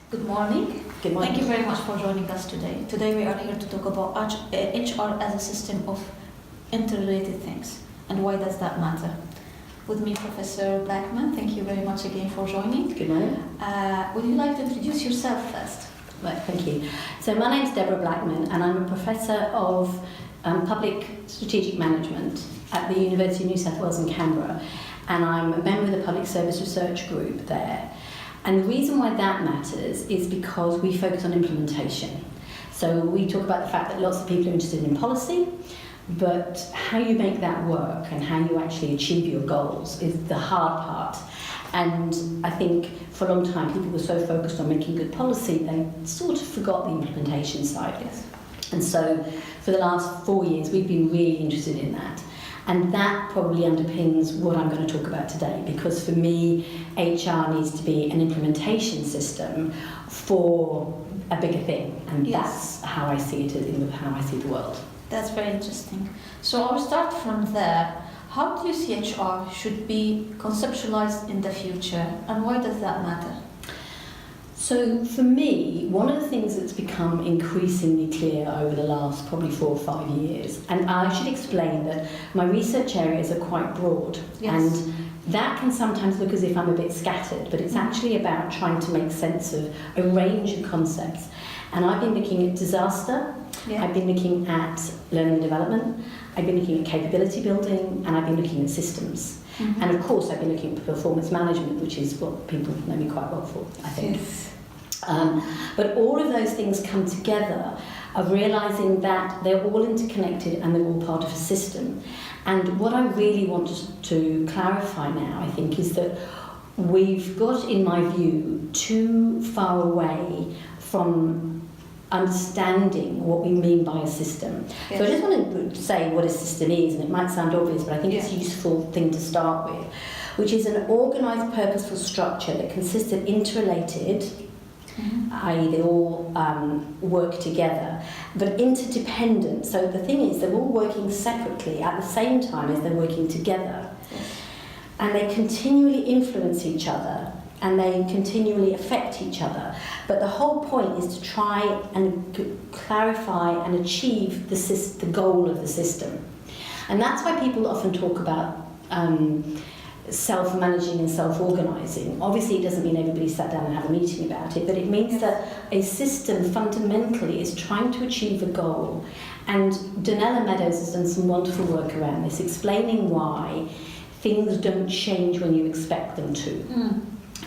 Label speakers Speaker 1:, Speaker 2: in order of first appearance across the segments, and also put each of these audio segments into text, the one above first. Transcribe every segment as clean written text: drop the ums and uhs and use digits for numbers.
Speaker 1: Good morning.
Speaker 2: Good morning.
Speaker 1: Thank you very much for joining us today. Today we are here to talk about HR as a system of interrelated things and why does that matter. With me, Professor Blackman. Thank you very much again for joining.
Speaker 2: Good morning.
Speaker 1: Would you like to introduce yourself first?
Speaker 2: Right, thank you. So my name is Deborah Blackman and I'm a Professor of Public Strategic Management at the University of New South Wales in Canberra, and I'm a member of the Public Service Research Group there. And the reason why that matters is because we focus on implementation. So we talk about the fact that lots of people are interested in policy, but how you make that work and how you actually achieve your goals is the hard part. And I think for a long time people were so focused on making good policy they sort of forgot the implementation side.
Speaker 1: Yes.
Speaker 2: And so for the last 4 years we've been really interested in that. And that probably underpins what I'm going to talk about today, because for me, HR needs to be an implementation system for a bigger thing. And
Speaker 1: Yes.
Speaker 2: that's how I see it, in how I see the world.
Speaker 1: That's very interesting. So I'll start from there. How do you see HR should be conceptualized in the future, and why does that matter?
Speaker 2: So for me, one of the things that's become increasingly clear over the last probably 4 or 5 years, and I should explain that my research areas are quite broad,
Speaker 1: Yes.
Speaker 2: and that can sometimes look as if I'm a bit scattered, but it's actually about trying to make sense of a range of concepts. And I've been looking at disaster,
Speaker 1: Yeah.
Speaker 2: I've been looking at learning and development, I've been looking at capability building, and I've been looking at systems.
Speaker 1: Mhm.
Speaker 2: And of course I've been looking at performance management, which is what people know me quite well for, I think.
Speaker 1: Yes.
Speaker 2: But all of those things come together of realising that they're all interconnected and they're all part of a system. And what I really want to clarify now, I think, is that we've got, in my view, too far away from understanding what we mean by a system.
Speaker 1: Yes.
Speaker 2: So I just want to say what a system is, and it might sound obvious, but I think it's a
Speaker 1: Yeah.
Speaker 2: useful thing to start with, which is an organised, purposeful structure that consists of interrelated, i.e. they all work together, but interdependent. So the thing is, they're all working separately at the same time as they're working together.
Speaker 1: Yes.
Speaker 2: And they continually influence each other, and they continually affect each other. But the whole point is to try and clarify and achieve the goal of the system. And that's why people often talk about self-managing and self-organising. Obviously it doesn't mean everybody sat down and had a meeting about it, but it means that a system fundamentally is trying to achieve a goal. And Donella Meadows has done some wonderful work around this, explaining why things don't change when you expect them to.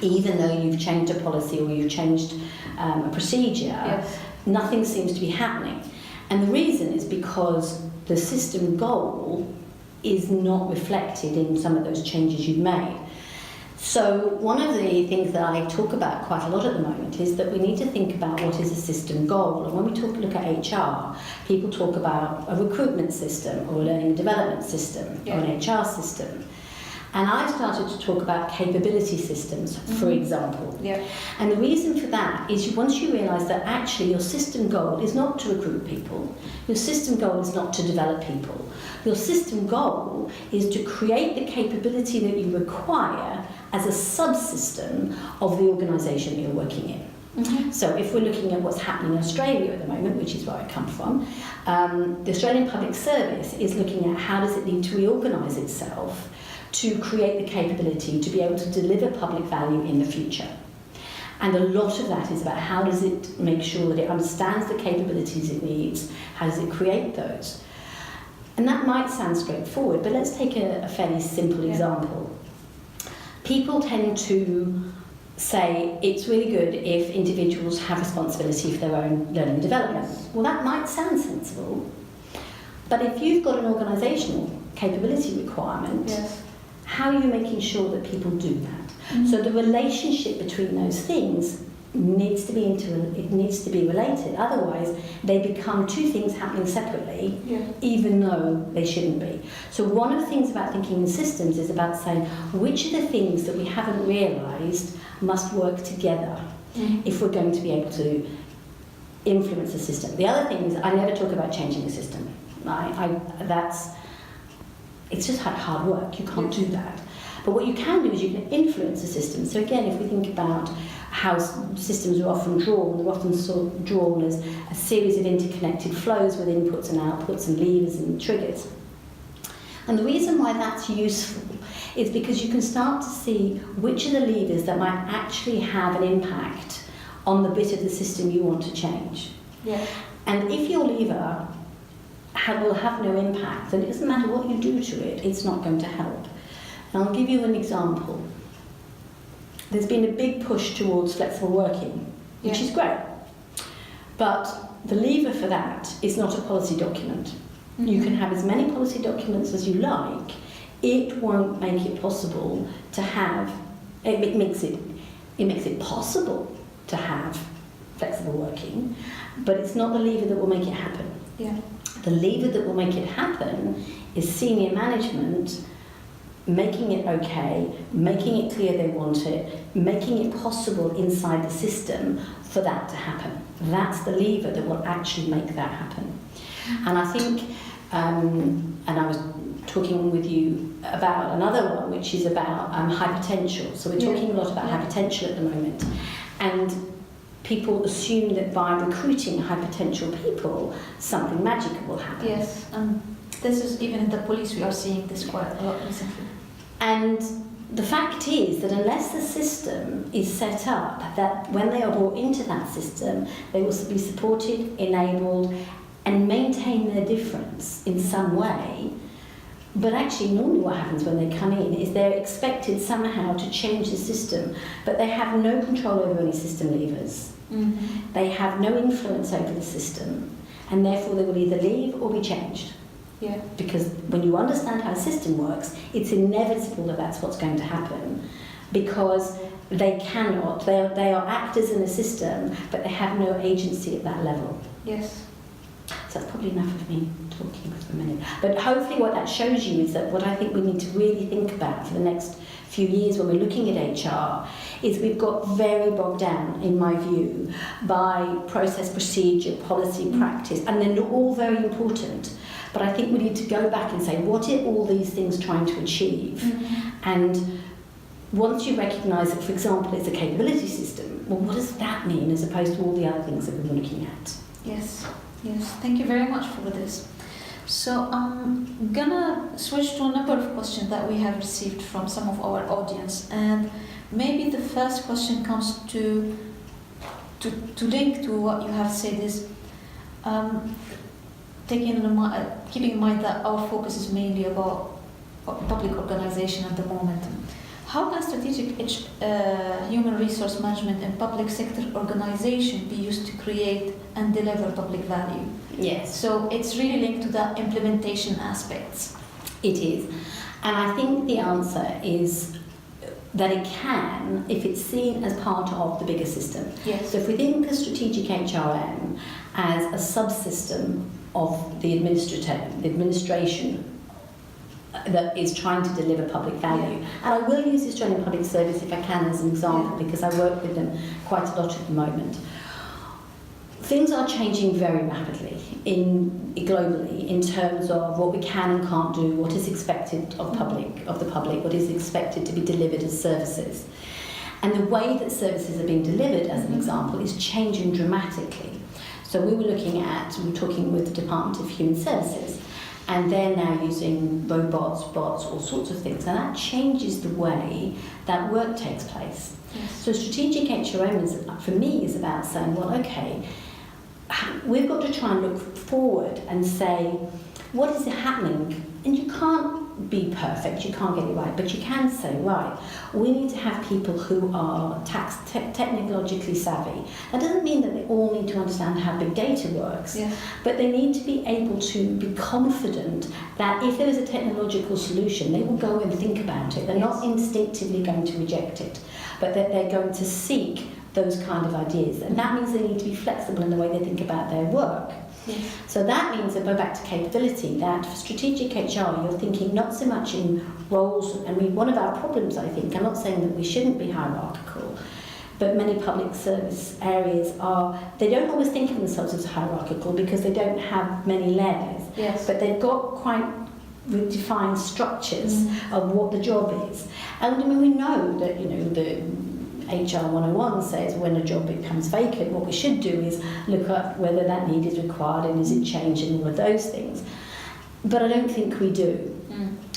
Speaker 2: Even though you've changed a policy or you've changed a procedure,
Speaker 1: Yes.
Speaker 2: nothing seems to be happening. And the reason is because the system goal is not reflected in some of those changes you've made. So one of the things that I talk about quite a lot at the moment is that we need to think about what is a system goal. And when we look at HR, people talk about a recruitment system or a learning and development system or an HR system. And I started to talk about capability systems, for example.
Speaker 1: Yeah.
Speaker 2: And the reason for that is once you realise that actually your system goal is not to recruit people, your system goal is not to develop people. Your system goal is to create the capability that you require as a subsystem of the organisation that you're working in. So if we're looking at what's happening in Australia at the moment, which is where I come from, the Australian Public Service is looking at how does it need to reorganise itself to create the capability to be able to deliver public value in the future. And a lot of that is about how does it make sure that it understands the capabilities it needs, how does it create those. And that might sound straightforward, but let's take a fairly simple example. People tend to say it's really good if individuals have responsibility for their own learning and development. Well, that might sound sensible, but if you've got an organisational capability requirement,
Speaker 1: Yes.
Speaker 2: how are you making sure that people do that? So the relationship between those things needs to be related. Otherwise, they become two things happening separately, even though they shouldn't be. So one of the things about thinking in systems is about saying which are the things that we haven't realised must work together if we're going to be able to influence the system. The other thing is I never talk about changing the system. It's just hard work. You can't do that. But what you can do is you can influence the system. So again, if we think about how systems are often drawn. They're often sort of drawn as a series of interconnected flows with inputs and outputs and levers and triggers. And the reason why that's useful is because you can start to see which are the levers that might actually have an impact on the bit of the system you want to change.
Speaker 1: Yeah.
Speaker 2: And if your lever will have no impact, then it doesn't matter what you do to it, it's not going to help. And I'll give you an example. There's been a big push towards flexible working, which is great. But the lever for that is not a policy document. Mm-hmm. You can have as many policy documents as you like. It won't make it possible to have, it makes it possible to have flexible working, but it's not the lever that will make it happen.
Speaker 1: Yeah.
Speaker 2: The lever that will make it happen is senior management making it okay, making it clear they want it, making it possible inside the system for that to happen. That's the lever that will actually make that happen. And I think, and I was talking with you about another one, which is about high potential. So we're talking a lot about high potential at the moment. And people assume that by recruiting high potential people, something magical will happen.
Speaker 1: Yes, and this is even in the police, we are seeing this quite a lot recently.
Speaker 2: And the fact is that unless the system is set up, that when they are brought into that system, they will be supported, enabled, and maintain their difference in some way. But actually, normally what happens when they come in is they're expected somehow to change the system, but they have no control over any system levers. Mm-hmm. They have no influence over the system, and therefore they will either leave or be changed.
Speaker 1: Yeah.
Speaker 2: Because when you understand how a system works, it's inevitable that that's what's going to happen, because they cannot, they are actors in a system, but they have no agency at that level.
Speaker 1: Yes.
Speaker 2: So that's probably enough of me talking for a minute. But hopefully what that shows you is that what I think we need to really think about for the next few years when we're looking at HR is we've got very bogged down, in my view, by process, procedure, policy, practice, and they're all very important. But I think we need to go back and say, what are all these things trying to achieve? Mm-hmm. And once you recognise that, for example, it's a capability system, well, what does that mean as opposed to all the other things that we're looking at?
Speaker 1: Yes, yes. Thank you very much for this. So I'm gonna switch to a number of questions that we have received from some of our audience, and maybe the first question comes to link to what you have said is keeping in mind that our focus is mainly about public organization at the moment. How can strategic human resource management and public sector organization be used to create and deliver public value?
Speaker 2: Yes.
Speaker 1: So it's really linked to the implementation aspects.
Speaker 2: It is. And I think the answer is that it can, if it's seen as part of the bigger system.
Speaker 1: Yes.
Speaker 2: So if we think of strategic HRM as a subsystem of the administration that is trying to deliver public value. Yeah. And I will use the Australian Public Service if I can as an example, because I work with them quite a lot at the moment. Things are changing very rapidly globally in terms of what we can and can't do, what is expected of the public, what is expected to be delivered as services. And the way that services are being delivered, as an example, is changing dramatically. So we were talking with the Department of Human Services, and they're now using robots, bots, all sorts of things, and that changes the way that work takes place. Yes. So strategic HRM for me is about saying, well, okay, we've got to try and look forward and say, what is happening? And you can't be perfect, you can't get it right, but you can say, right, we need to have people who are technologically savvy. That doesn't mean that they all need to understand how big data works, but they need to be able to be confident that if there is a technological solution, they will go and think about it. They're not instinctively going to reject it, but that they're going to seek those kind of ideas. And that means they need to be flexible in the way they think about their work. Yes. So that means that, go back to capability, that for strategic HR you're thinking not so much in roles. I mean, one of our problems, I think, I'm not saying that we shouldn't be hierarchical, but many public service areas they don't always think of themselves as hierarchical because they don't have many layers. Yes. But they've got quite defined structures of what the job is. And I mean, we know that, HR 101 says when a job becomes vacant, what we should do is look at whether that need is required and is it changing, all of those things. But I don't think we do.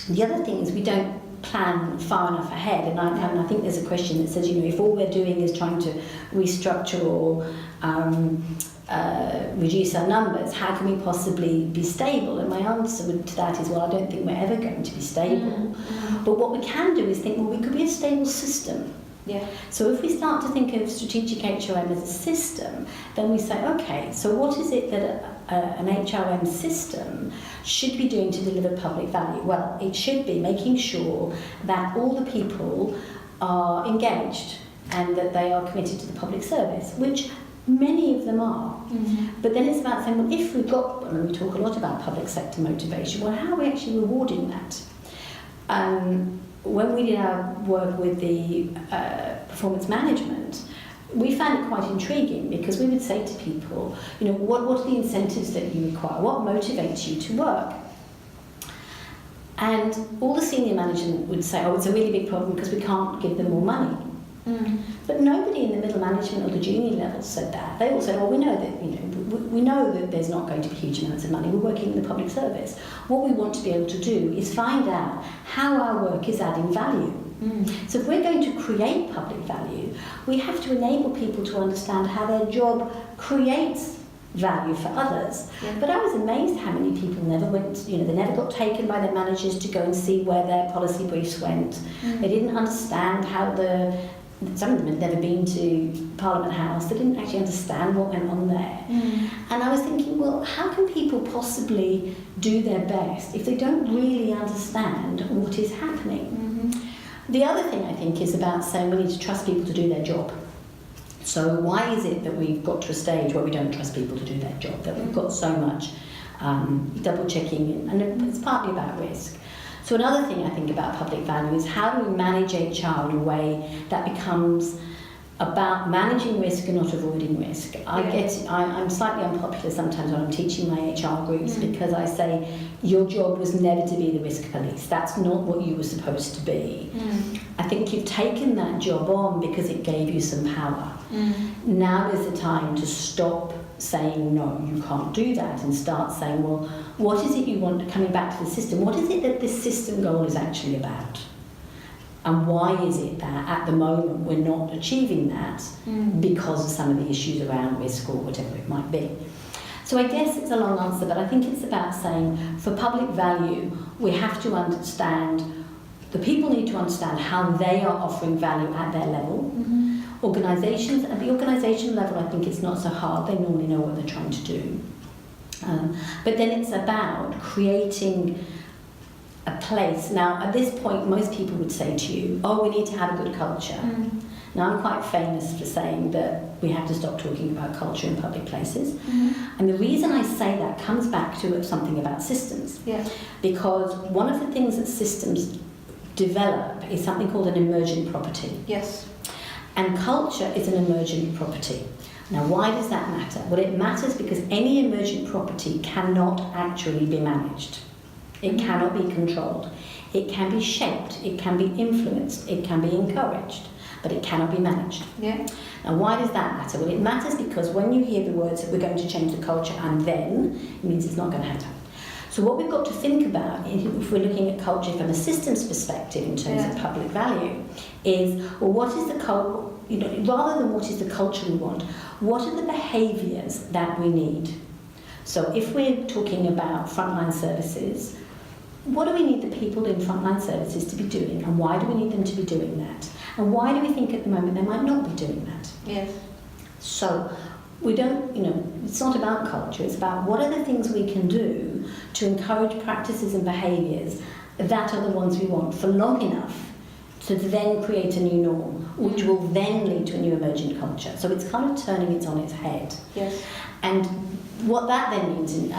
Speaker 2: The other thing is we don't plan far enough ahead, and I think there's a question that says, if all we're doing is trying to restructure or reduce our numbers, how can we possibly be stable? And my answer to that is, well, I don't think we're ever going to be stable. But what we can do is think, well, we could be a stable system.
Speaker 1: Yeah.
Speaker 2: So if we start to think of strategic HRM as a system, then we say, okay, so what is it that an HRM system should be doing to deliver public value? Well, it should be making sure that all the people are engaged and that they are committed to the public service, which many of them are. But then it's about saying, well, if we've got, and we talk a lot about public sector motivation, well, how are we actually rewarding that? When we did our work with the performance management, we found it quite intriguing, because we would say to people, what are the incentives that you require? What motivates you to work? And all the senior management would say, oh, it's a really big problem because we can't give them more money. But nobody in the middle management or the junior level said that. They all said, well, we know that there's not going to be huge amounts of money. We're working in the public service. What we want to be able to do is find out how our work is adding value. So if we're going to create public value, we have to enable people to understand how their job creates value for others. But I was amazed how many people never went, they never got taken by their managers to go and see where their policy briefs went. They didn't understand how some of them had never been to Parliament House. They didn't actually understand what went on there. And I was thinking, well, how can people possibly do their best if they don't really understand what is happening? The other thing, I think, is about saying we need to trust people to do their job. So why is it that we've got to a stage where we don't trust people to do their job, that we've got so much double-checking, and it's partly about risk. So another thing I think about public value is how do we manage HR in a way that becomes about managing risk and not avoiding risk. I'm slightly unpopular sometimes when I'm teaching my HR groups because I say your job was never to be the risk police. That's not what you were supposed to be. I think you've taken that job on because it gave you some power. Now is the time to stop saying no, you can't do that, and start saying, well, what is it you want, coming back to the system, what is it that this system goal is actually about? And why is it that at the moment we're not achieving that because of some of the issues around risk or whatever it might be? So I guess it's a long answer, but I think it's about saying for public value, we have to understand, the people need to understand how they are offering value at their level. Organisations, at the organisation level, I think it's not so hard. They normally know what they're trying to do. But then it's about creating a place. Now, at this point, most people would say to you, oh, we need to have a good culture. Now, I'm quite famous for saying that we have to stop talking about culture in public places. And the reason I say that comes back to something about systems. Because one of the things that systems develop is something called an emergent property. And culture is an emergent property. Now, why does that matter? Well, it matters because any emergent property cannot actually be managed. It cannot be controlled. It can be shaped, it can be influenced, it can be encouraged, but it cannot be managed. Now, why does that matter? Well, it matters because when you hear the words that we're going to change the culture and then, it means it's not going to happen. So what we've got to think about, if we're looking at culture from a systems perspective in terms of public value, is, well, what is the culture, rather than what is the culture we want, what are the behaviours that we need? So if we're talking about frontline services, what do we need the people in frontline services to be doing, and why do we need them to be doing that? And why do we think at the moment they might not be doing that? So we don't, it's not about culture, it's about what are the things we can do to encourage practices and behaviours that are the ones we want for long enough to then create a new norm, which will then lead to a new emergent culture. So it's kind of turning it on its head. And what that then means, and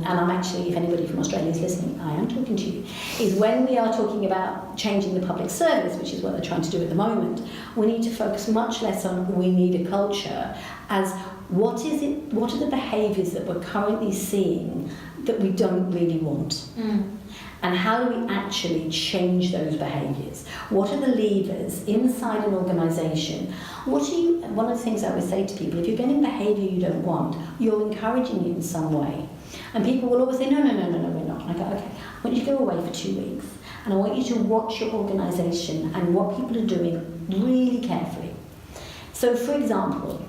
Speaker 2: I'm actually, if anybody from Australia is listening, I am talking to you, is when we are talking about changing the public service, which is what they're trying to do at the moment, we need to focus much less on we need a culture as what are the behaviours that we're currently seeing that we don't really want? And how do we actually change those behaviours? What are the levers inside an organisation? One of the things I always say to people, if you're getting behaviour you don't want, you're encouraging it in some way. And people will always say, no, we're not. And I go, okay, I want you to go away for 2 weeks. And I want you to watch your organisation and what people are doing really carefully. So, for example,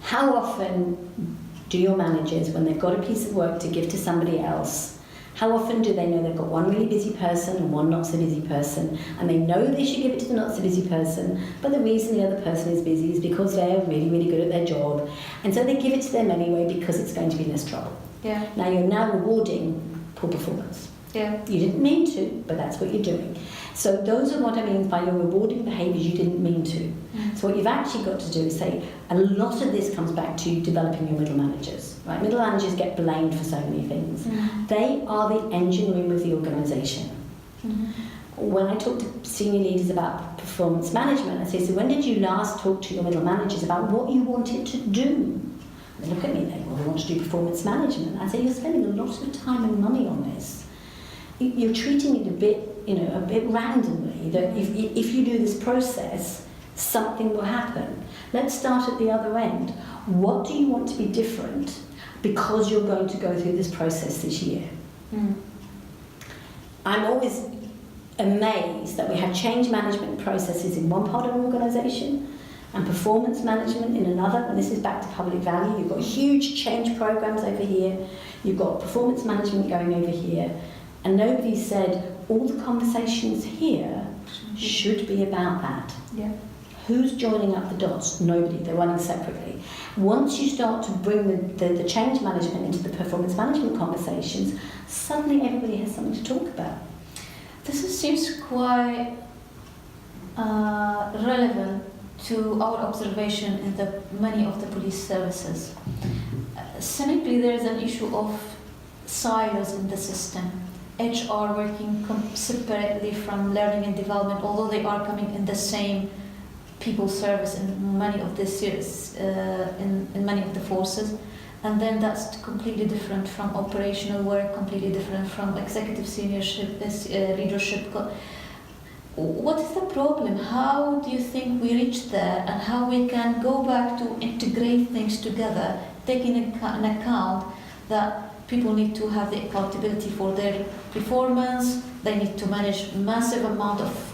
Speaker 2: how often do your managers, when they've got a piece of work to give to somebody else, how often do they know they've got one really busy person and one not so busy person, and they know they should give it to the not so busy person, but the reason the other person is busy is because they're really, really good at their job, and so they give it to them anyway because it's going to be less trouble.
Speaker 1: Yeah.
Speaker 2: Now you're now rewarding poor performance.
Speaker 1: Yeah.
Speaker 2: You didn't mean to, but that's what you're doing. So those are what I mean by you're rewarding behaviours you didn't mean to.
Speaker 1: Mm.
Speaker 2: So what you've actually got to do is say, a lot of this comes back to developing your middle managers. Right? Middle managers get blamed for so many things.
Speaker 1: Mm.
Speaker 2: They are the engine room of the organisation.
Speaker 1: Mm.
Speaker 2: When I talk to senior leaders about performance management, I say, so when did you last talk to your middle managers about what you wanted to do? They look at me, they want to do performance management. I say, you're spending a lot of time and money on this. You're treating it a bit randomly, that if you do this process, something will happen. Let's start at the other end. What do you want to be different because you're going to go through this process this year?
Speaker 1: Mm.
Speaker 2: I'm always amazed that we have change management processes in one part of an organisation and performance management in another, and this is back to public value. You've got huge change programs over here, you've got performance management going over here, and nobody said all the conversations here should be about that.
Speaker 1: Yeah.
Speaker 2: Who's joining up the dots? Nobody. They're running separately. Once you start to bring the change management into the performance management conversations, suddenly everybody has something to talk about.
Speaker 1: This seems quite relevant to our observation in many of the police services. Simply, there is an issue of silos in the system. HR working separately from learning and development, although they are coming in the same people service in many of the in many of the forces, and then that's completely different from operational work, completely different from executive seniorship, leadership. What is the problem? How do you think we reach there, and how we can go back to integrate things together, taking an account that people need to have the accountability for their performance, they need to manage massive amount of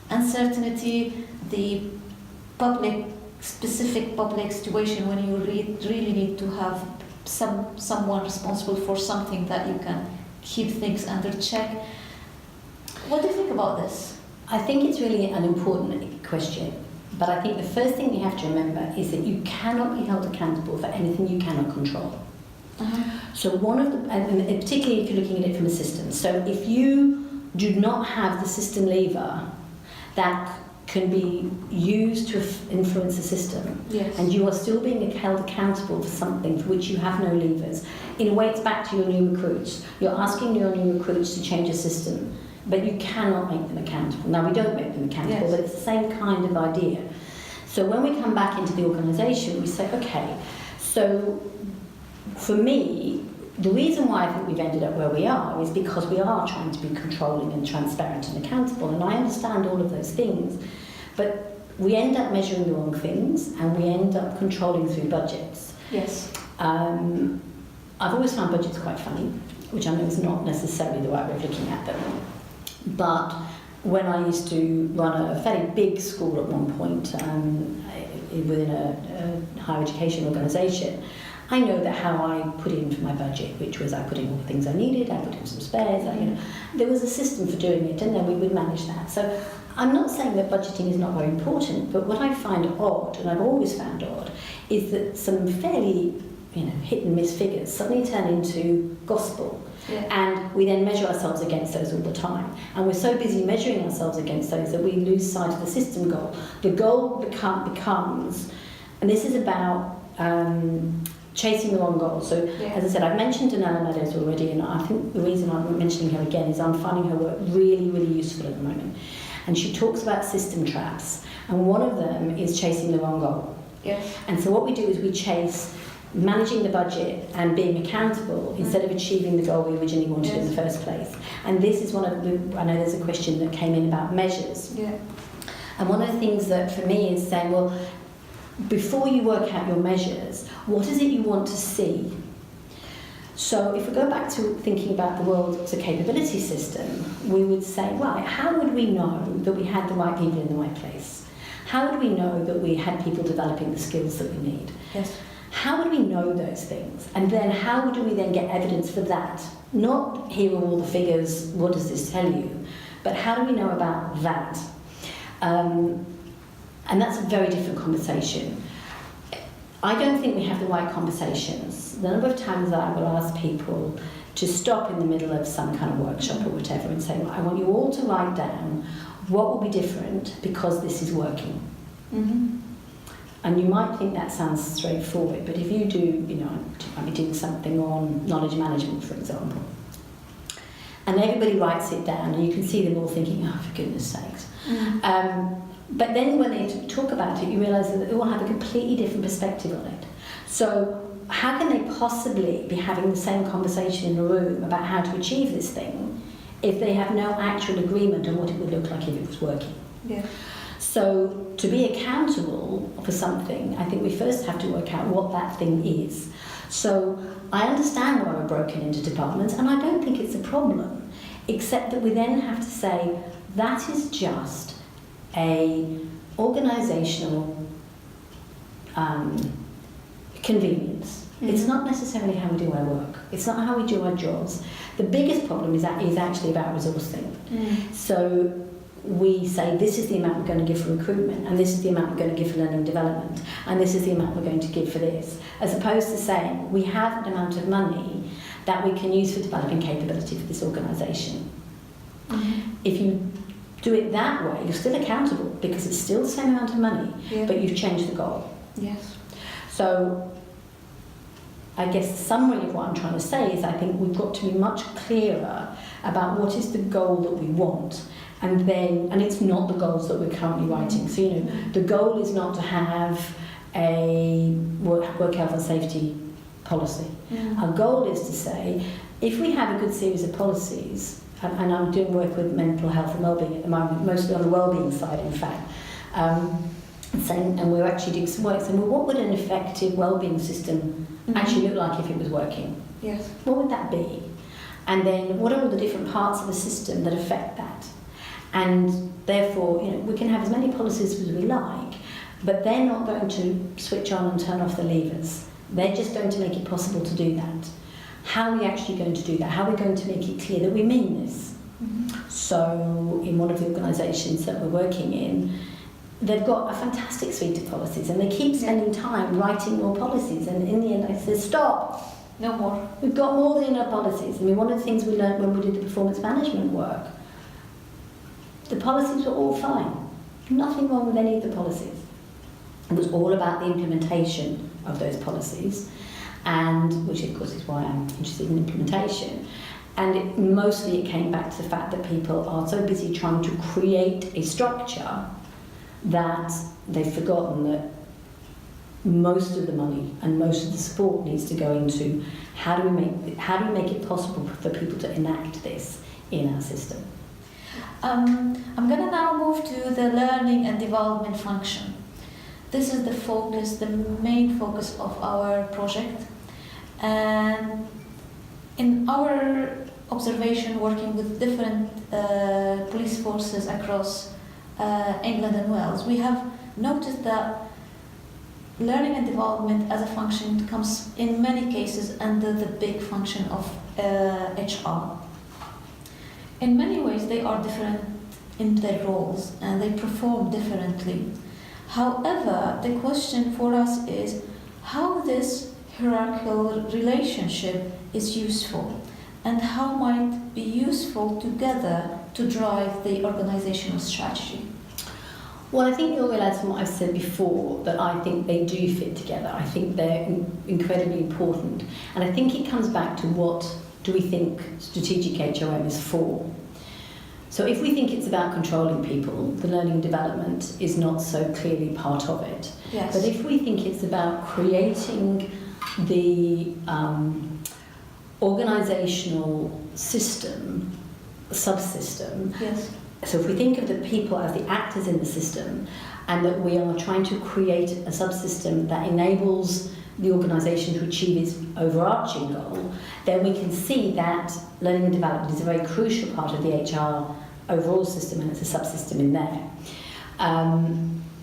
Speaker 1: uncertainty, the specific public situation when you really need to have someone responsible for something that you can keep things under check. What do you think about this?
Speaker 2: I think it's really an important question, but I think the first thing you have to remember is that you cannot be held accountable for anything you cannot control.
Speaker 1: Uh-huh.
Speaker 2: So and particularly if you're looking at it from a system, so if you do not have the system lever that can be used to influence the system,
Speaker 1: yes,
Speaker 2: and you are still being held accountable for something for which you have no levers, in a way it's back to your new recruits. You're asking your new recruits to change a system, but you cannot make them accountable. Now, we don't make them accountable,
Speaker 1: yes,
Speaker 2: but it's the same kind of idea. So when we come back into the organisation, we say, okay, so for me, the reason why I think we've ended up where we are is because we are trying to be controlling and transparent and accountable, and I understand all of those things, but we end up measuring the wrong things, and we end up controlling through budgets.
Speaker 1: yes.
Speaker 2: I've always found budgets quite funny, which I know is not necessarily the right way of looking at them. But when I used to run a fairly big school at one point within a higher education organisation, I know that how I put in for my budget, which was I put in all the things I needed, I put in some spares, there was a system for doing it, and then we would manage that. So I'm not saying that budgeting is not very important, but what I find odd, and I've always found odd, is that some fairly hit and miss figures suddenly turn into gospel.
Speaker 1: Yeah.
Speaker 2: And we then measure ourselves against those all the time. And we're so busy measuring ourselves against those that we lose sight of the system goal. The goal becomes, and this is about chasing the wrong goal. So,
Speaker 1: yeah,
Speaker 2: as I said, I've mentioned Danella Meadows already, and I think the reason I'm mentioning her again is I'm finding her work really, really useful at the moment. And she talks about system traps, and one of them is chasing the wrong goal.
Speaker 1: yes,
Speaker 2: And so what we do is we chase managing the budget and being accountable instead of achieving the goal we originally wanted in the first place. And this is one of the, I know there's a question that came in about measures.
Speaker 1: Yeah.
Speaker 2: And one of the things that for me is saying, well, before you work out your measures, what is it you want to see? So if we go back to thinking about the world as a capability system, we would say, right, how would we know that we had the right people in the right place? How would we know that we had people developing the skills that we need?
Speaker 1: Yes.
Speaker 2: How would we know those things? And then how do we then get evidence for that? Not here are all the figures, what does this tell you? But how do we know about that? And that's a very different conversation. I don't think we have the right conversations. The number of times that I will ask people to stop in the middle of some kind of workshop or whatever and say, well, I want you all to write down what will be different because this is working.
Speaker 1: Mm-hmm.
Speaker 2: And you might think that sounds straightforward, but if you do, you know, I might be doing something on knowledge management, for example, and everybody writes it down, and you can see them all thinking, oh, for goodness sakes.
Speaker 1: Mm-hmm.
Speaker 2: But then when they talk about it, you realise that they all have a completely different perspective on it. So how can they possibly be having the same conversation in a room about how to achieve this thing if they have no actual agreement on what it would look like if it was working?
Speaker 1: Yeah.
Speaker 2: So to be accountable for something, I think we first have to work out what that thing is. So I understand why we're broken into departments, and I don't think it's a problem, except that we then have to say that is just a organisational convenience. It's not necessarily how we do our work. It's not how we do our jobs. The biggest problem is actually about resourcing. So we say this is the amount we're going to give for recruitment, and this is the amount we're going to give for learning and development, and this is the amount we're going to give for this, as opposed to saying we have an amount of money that we can use for developing capability for this organisation. If you do it that way, you're still accountable because it's still the same amount of money, but you've changed the goal.
Speaker 1: Yes.
Speaker 2: So I guess the summary of what I'm trying to say is I think we've got to be much clearer about what is the goal that we want, and it's not the goals that we're currently writing. So, you know, the goal is not to have a work health and safety policy. Our goal is to say, if we have a good series of policies, and I'm doing work with mental health and wellbeing at the moment, mostly on the wellbeing side, in fact. And we're actually doing some work saying, well, what would an effective wellbeing system actually look like if it was working?
Speaker 1: Yes.
Speaker 2: What would that be? And then what are all the different parts of the system that affect that? And therefore, you know, we can have as many policies as we like, but they're not going to switch on and turn off the levers. They're just going to make it possible to do that. How are we actually going to do that? How are we going to make it clear that we mean this? So in one of the organisations that we're working in, they've got a fantastic suite of policies, and they keep spending time writing more policies, and in the end I said, stop!
Speaker 1: No more.
Speaker 2: We've got more than enough policies. I mean, one of the things we learned when we did the performance management work, the policies were all fine. Nothing wrong with any of the policies. It was all about the implementation of those policies, and which of course is why I'm interested in implementation. And mostly it came back to the fact that people are so busy trying to create a structure that they've forgotten that most of the money and most of the support needs to go into how do we make it possible for people to enact this in our system.
Speaker 1: I'm going to now move to the learning and development function. This is the focus, the main focus of our project. And in our observation, working with different police forces across England and Wales, we have noticed that learning and development as a function comes in many cases under the big function of HR. In many ways, they are different in their roles and they perform differently. However, the question for us is how this hierarchical relationship is useful and how might be useful together to drive the organizational strategy.
Speaker 2: Well, I think you'll realise from what I've said before that I think they do fit together. I think they're incredibly important. And I think it comes back to what do we think strategic HRM is for. So if we think it's about controlling people, the learning and development is not so clearly part of it.
Speaker 1: Yes.
Speaker 2: But if we think it's about creating the organisational system, subsystem.
Speaker 1: Yes.
Speaker 2: So if we think of the people as the actors in the system, and that we are trying to create a subsystem that enables the organisation to achieve its overarching goal, then we can see that learning and development is a very crucial part of the HR overall system, and it's a subsystem in there.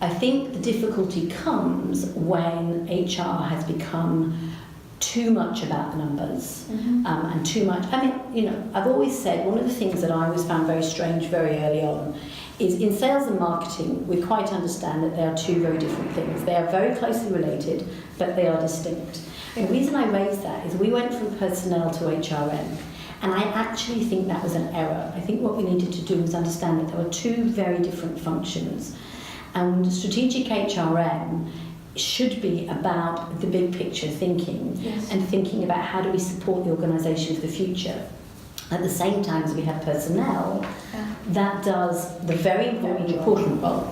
Speaker 2: I think the difficulty comes when HR has become too much about the numbers, and too much. I mean, you know, I've always said one of the things that I always found very strange very early on is in sales and marketing, we quite understand that they are two very different things. They are very closely related, but they are distinct. The reason I raise that is we went from personnel to HRM, and I actually think that was an error. I think what we needed to do was understand that there were two very different functions. And strategic HRM should be about the big picture thinking, and thinking about how do we support the organisation for the future. At the same time as we have personnel, that does the very, very important role,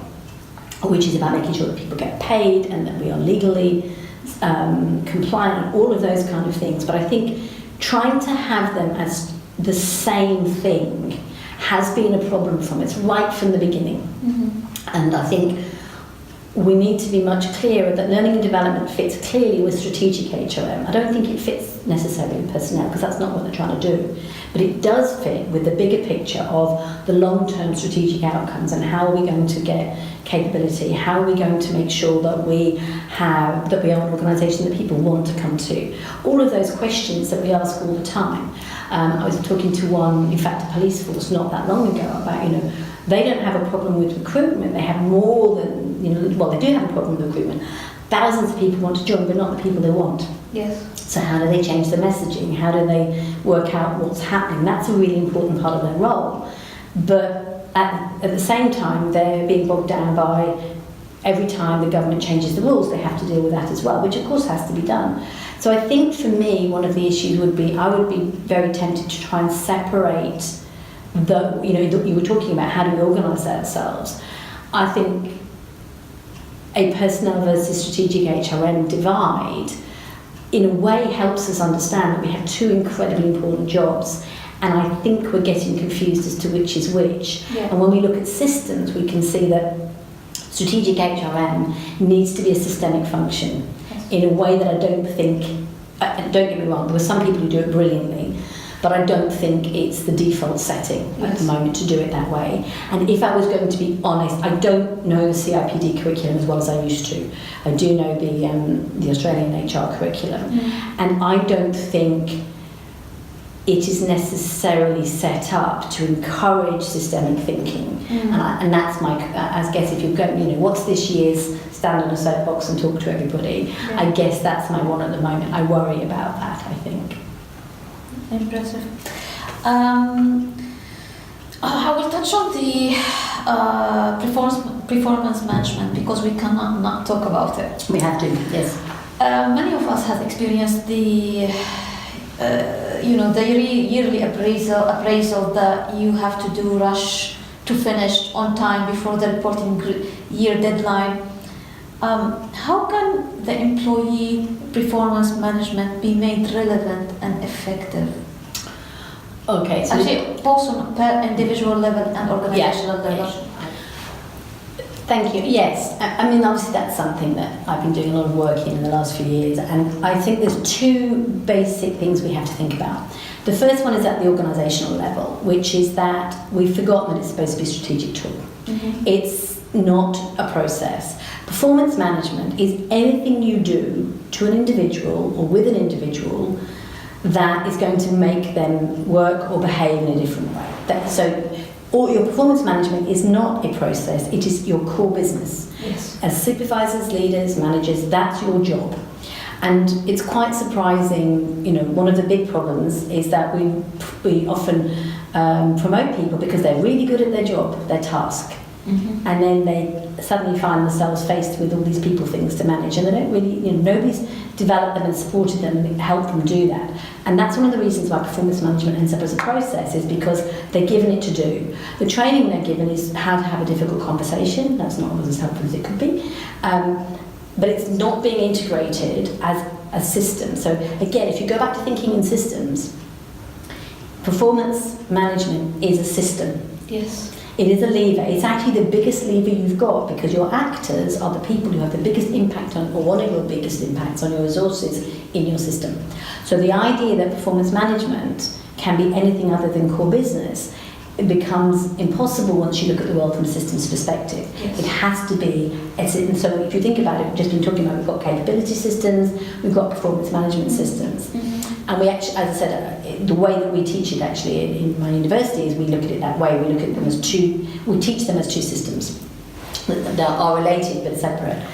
Speaker 2: which is about making sure that people get paid and that we are legally compliant, all of those kind of things. But I think trying to have them as the same thing has been a problem from it's right from the beginning. And I think we need to be much clearer that learning and development fits clearly with strategic HRM. I don't think it fits necessarily with personnel, because that's not what they're trying to do. But it does fit with the bigger picture of the long-term strategic outcomes and how are we going to get capability, how are we going to make sure that we are an organisation that people want to come to. All of those questions that we ask all the time. I was talking to one, in fact, a police force not that long ago about, you know, they don't have a problem with recruitment. They have more than, you know, well, they do have a problem with recruitment. Thousands of people want to join, but not the people they want.
Speaker 1: Yes.
Speaker 2: So how do they change the messaging? How do they work out what's happening? That's a really important part of their role. But at the same time, they're being bogged down by every time the government changes the rules, they have to deal with that as well, which of course has to be done. So I think for me, one of the issues would be, I would be very tempted to try and separate the, you know, you were talking about how do we organise ourselves. I think a personnel versus strategic HRM divide in a way helps us understand that we have two incredibly important jobs, and I think we're getting confused as to which is which. And when we look at systems, we can see that strategic HRM needs to be a systemic function in a way that I don't think, don't get me wrong, there are some people who do it brilliantly, but I don't think it's the default setting at the moment to do it that way. And if I was going to be honest, I don't know the CIPD curriculum as well as I used to. I do know the Australian HR curriculum, and I don't think it is necessarily set up to encourage systemic thinking. And that's my, I guess if you're going, you know, what's this year's stand on a soapbox and talk to everybody, I guess that's my one at the moment. I worry about that, I think.
Speaker 1: Impressive. I will touch on the performance management, because we cannot not talk about it.
Speaker 2: We have to, yes.
Speaker 1: Many of us have experienced the yearly appraisal that you have to do, rush to finish on time before the reporting year deadline. How can the employee performance management be made relevant and effective?
Speaker 2: Okay, so
Speaker 1: actually, both on per individual level and organizational level.
Speaker 2: Thank you. Yes, I mean, obviously that's something that I've been doing a lot of work in the last few years, and I think there's two basic things we have to think about. The first one is at the organisational level, which is that we've forgotten that it's supposed to be a strategic tool. It's not a process. Performance management is anything you do to an individual or with an individual that is going to make them work or behave in a different way. All your performance management is not a process, it is your core business.
Speaker 1: Yes.
Speaker 2: As supervisors, leaders, managers, that's your job. And it's quite surprising, you know, one of the big problems is that we often promote people because they're really good at their job, their task. And then they suddenly find themselves faced with all these people things to manage, and they don't really, you know, nobody's developed them and supported them and helped them do that. And that's one of the reasons why performance management ends up as a process, is because they're given it to do. The training they're given is how to have a difficult conversation. That's not always as helpful as it could be. But it's not being integrated as a system. So again, if you go back to thinking in systems, performance management is a system.
Speaker 1: Yes.
Speaker 2: It is a lever. It's actually the biggest lever you've got, because your actors are the people who have the biggest impact on, or one of your biggest impacts on your resources in your system. So the idea that performance management can be anything other than core business, it becomes impossible once you look at the world from a systems perspective.
Speaker 1: Yes.
Speaker 2: It has to be, and so if you think about it, we've just been talking about, we've got capability systems, we've got performance management systems.
Speaker 1: Mm-hmm.
Speaker 2: And we actually, as I said, the way that we teach it actually in my university is we look at it that way. We look at them as we teach them as two systems that are related but separate.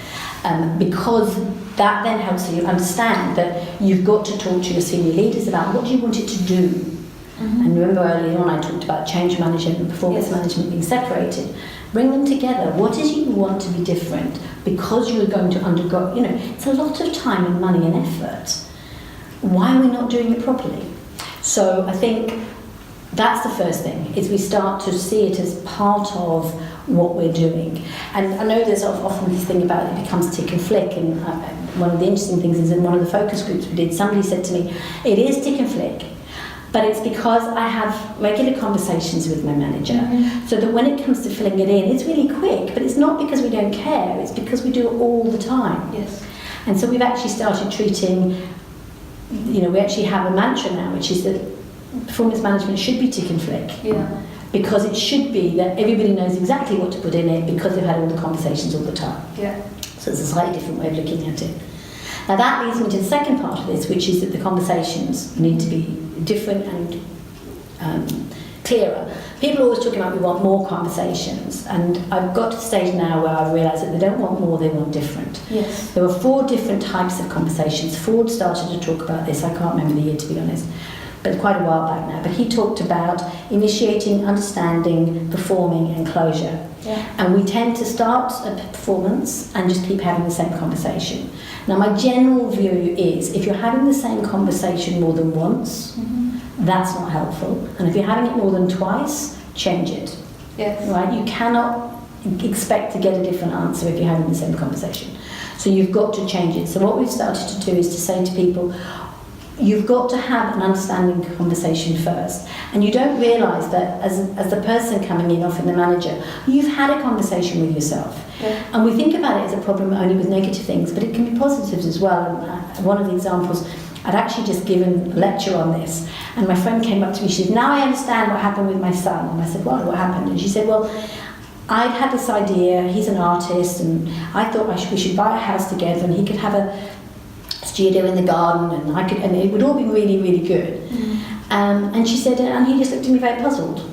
Speaker 2: Because that then helps you understand that you've got to talk to your senior leaders about what do you want it to do. Mm-hmm. And remember earlier on I talked about change management and performance management being separated. Bring them together. What is it you want to be different? Because you're going to undergo, it's a lot of time and money and effort. Why are we not doing it properly? So I think that's the first thing, is we start to see it as part of what we're doing. And I know there's often this thing about it becomes tick and flick, and one of the interesting things is in one of the focus groups we did, somebody said to me, it is tick and flick, but it's because I have regular conversations with my manager, so that when it comes to filling it in, it's really quick, but it's not because we don't care, it's because we do it all the time.
Speaker 1: Yes.
Speaker 2: And so we've actually started treating, we actually have a mantra now, which is that performance management should be tick and flick.
Speaker 1: Yeah.
Speaker 2: Because it should be that everybody knows exactly what to put in it, because they've had all the conversations all the time.
Speaker 1: Yeah.
Speaker 2: So it's a slightly different way of looking at it. Now that leads me to the second part of this, which is that the conversations need to be different and clearer. People are always talking about we want more conversations, and I've got to the stage now where I've realised that they don't want more, they want different.
Speaker 1: Yes.
Speaker 2: There were 4 different types of conversations. Ford started to talk about this, I can't remember the year to be honest, but quite a while back now. But he talked about initiating, understanding, performing and closure.
Speaker 1: Yeah.
Speaker 2: And we tend to start at performance and just keep having the same conversation. Now my general view is, if you're having the same conversation more than once, that's not helpful. And if you're having it more than twice, change it.
Speaker 1: Yes.
Speaker 2: Right? You cannot expect to get a different answer if you're having the same conversation. So you've got to change it. So what we've started to do is to say to people, you've got to have an understanding conversation first. And you don't realise that as the person coming in, often the manager, you've had a conversation with yourself.
Speaker 1: Yeah.
Speaker 2: And we think about it as a problem only with negative things, but it can be positives as well. And one of the examples, I'd actually just given a lecture on this, and my friend came up to me, she said, now I understand what happened with my son. And I said, what happened? And she said, well, I'd had this idea, he's an artist, and I thought we should buy a house together and he could have a studio in the garden, and it would all be really, really good. And she said, and he just looked at me very puzzled.